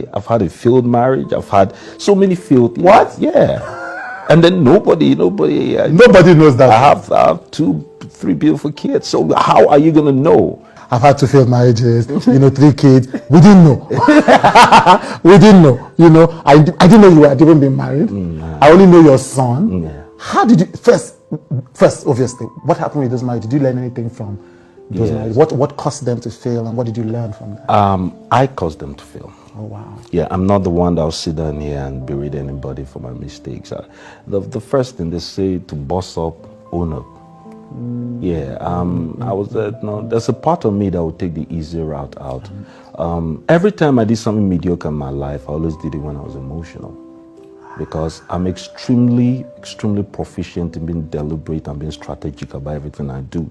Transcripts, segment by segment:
say I've had a failed marriage. I've had so many failed things. What? Yeah. And then nobody knows that. I have 2, 3 beautiful kids. So how are you going to know? I've had 2 failed marriages, 3 kids. We didn't know. We didn't know. I didn't know you had even been married. I only know your son. How did you, first, obviously, what happened with those marriages? Did you learn anything from those marriages? What caused them to fail, and what did you learn from that? I caused them to fail. Oh, wow. Yeah, I'm not the one that will sit down here and berate anybody for my mistakes. The first thing they say to boss up, own up. Yeah, I was there's a part of me that would take the easy route out. Every time I did something mediocre in my life, I always did it when I was emotional. Because I'm extremely proficient in being deliberate and being strategic about everything I do.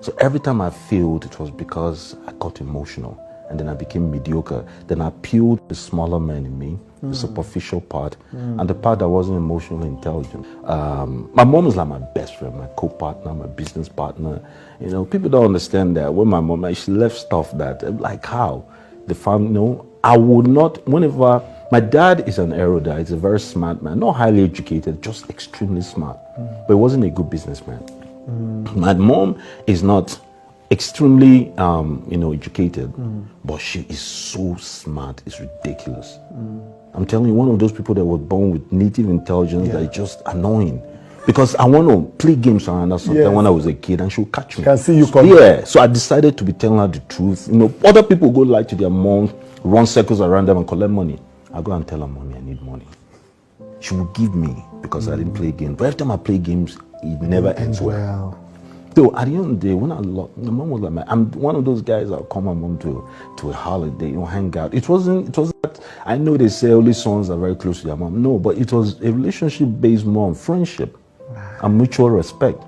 So every time I failed, it was because I got emotional. And then I became mediocre. Then I peeled the smaller man in me, the superficial part, and the part that wasn't emotionally intelligent. My mom is like my best friend, my co-partner, my business partner. People don't understand that. When my mom, she left stuff that, like how? The family, I would not, whenever, my dad is an erudite, he's a very smart man, not highly educated, just extremely smart, but he wasn't a good businessman. My mom is not extremely educated, but she is so smart, it's ridiculous. I'm telling you, one of those people that were born with native intelligence that is just annoying. Because I want to play games around her sometimes when I was a kid, and she'll catch me. Can see you coming. Yeah, so I decided to be telling her the truth. Other people go lie to their mom, run circles around them and collect money. I go and tell her, mommy, I need money. She will give me because I didn't play games. But every time I play games, it never ends well. So at the end of the day, when I lost, my mom was like, I'm one of those guys that'll call my mom to a holiday, hang out. It wasn't that, I know they say only sons are very close to their mom. No, but it was a relationship based more on friendship and mutual respect.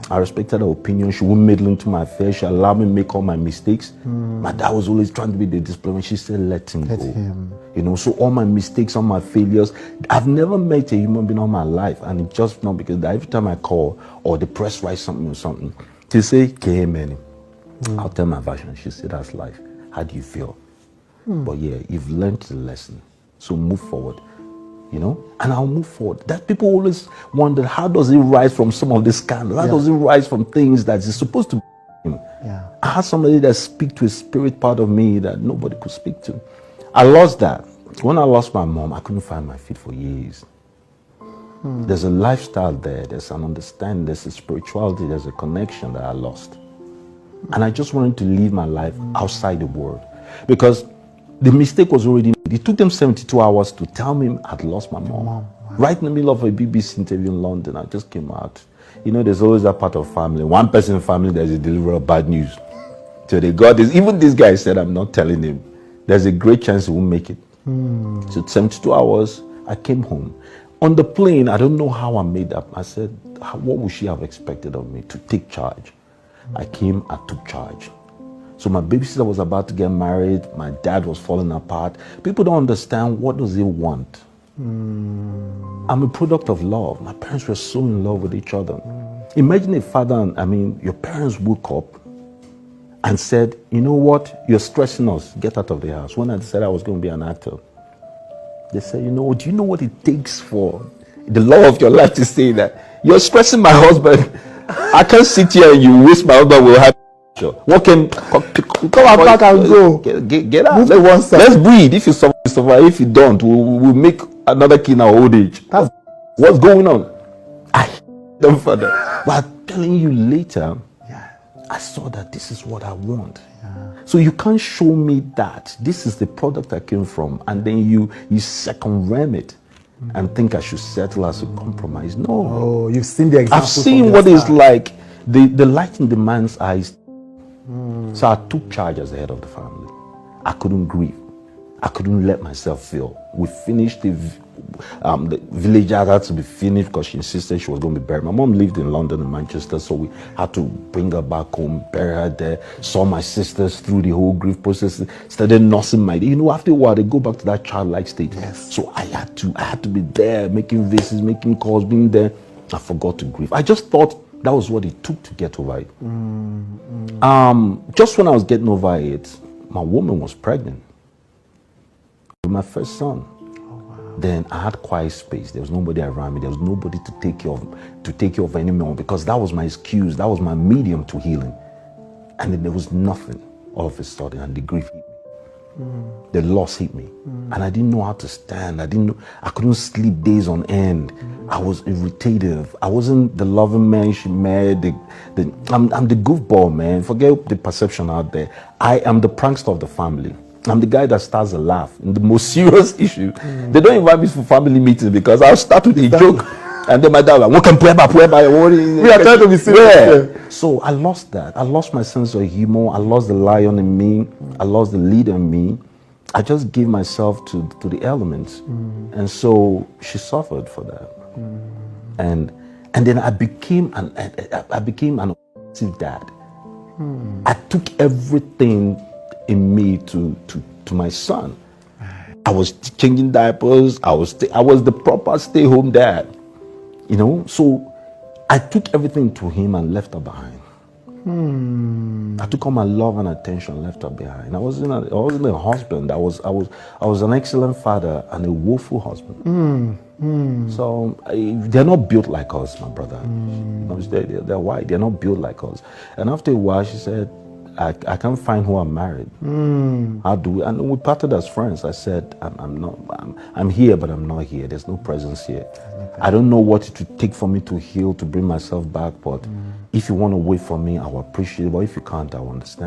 I respected her opinion. She wouldn't meddle into my affairs. She allowed me to make all my mistakes. My dad was always trying to be the disciplinarian. She said, let him go. So all my mistakes, all my failures, I've never met a human being all my life. And it's just not because every time I call or the press writes something or something, she say, Manny. I'll tell my version. She said, that's life. How do you feel? But yeah, you've learned the lesson. So move forward. And I'll move forward. That people always wonder, how does it rise from some of this scandal? How does it rise from things that is supposed to be? I had somebody that speak to a spirit part of me that nobody could speak to. I lost that. When I lost my mom, I couldn't find my feet for years. There's a lifestyle there, there's an understanding, there's a spirituality, there's a connection that I lost. And I just wanted to live my life outside the world. Because the mistake was already made. It took them 72 hours to tell me I'd lost my mom. Wow. Right in the middle of a BBC interview in London, I just came out. There's always that part of family. One person in family, there's a deliverer of bad news. So they got this. Even this guy said, I'm not telling him. There's a great chance he won't make it. So 72 hours, I came home. On the plane, I don't know how I made up. I said, what would she have expected of me? To take charge. I came, I took charge. So my babysitter was about to get married. My dad was falling apart. People don't understand, what does he want? I'm a product of love. My parents were so in love with each other. Imagine a father, your parents woke up and said, you know what, you're stressing us, get out of the house. When I decided I was going to be an actor, they said, do you know what it takes for the law of your life to say that? You're stressing my husband. I can't sit here and you waste my husband will have. What can come back and go? Get out. Let's breathe. If you survive. If you don't, we'll make another kid in our old age. That's what's going on. I don't father. But I'm telling you later, I saw that this is what I want. So you can't show me that this is the product I came from, and then you second-ram it and think I should settle as a compromise. No. Oh, you've seen the example. I've seen what it's like. The light in the man's eyes. So I took charge as the head of the family. I couldn't grieve. I couldn't let myself feel. We finished the village had to be finished because she insisted she was going to be buried. My mom lived in London and Manchester, so we had to bring her back home, bury her there. Saw my sisters through the whole grief process. Started nursing my day. After a while, they go back to that childlike state. So I had to be there, making visits, making calls, being there. I forgot to grieve. I just thought that was what it took to get over it. Just when I was getting over it, my woman was pregnant. my first son. Then I had quiet space. There was nobody around me. There was nobody to take care of anymore, because that was my excuse. That was my medium to healing. And then there was nothing all of a sudden, and the grief hit me. The loss hit me. And I didn't know how to stand. I couldn't sleep days on end. I was irritative. I wasn't the loving man she met. I'm the goofball, man. Forget the perception out there. I am the prankster of the family. I'm the guy that starts a laugh in the most serious issue. They don't invite me for family meetings because I'll start with a joke. And then my dad like, we are trying to be serious. Yeah. So I lost that. I lost my sense of humor. I lost the lion in me. I lost the leader in me. I just gave myself to the elements. And so she suffered for that. And then I became an obsessive dad. I took everything in me to my son. I was changing diapers. I was the proper stay-home dad. You know, so I took everything to him and left her behind. I took all my love and attention, left her behind. I wasn't a husband. I was an excellent father and a woeful husband. So they're not built like us, my brother. They're white. They're not built like us. And after a while, she said, I can't find who I'm married. How do we? And we parted as friends. I said, I'm here, but I'm not here. There's no presence here. I don't know what it would take for me to heal, to bring myself back. But if you want to wait for me, I will appreciate it. But if you can't, I will understand.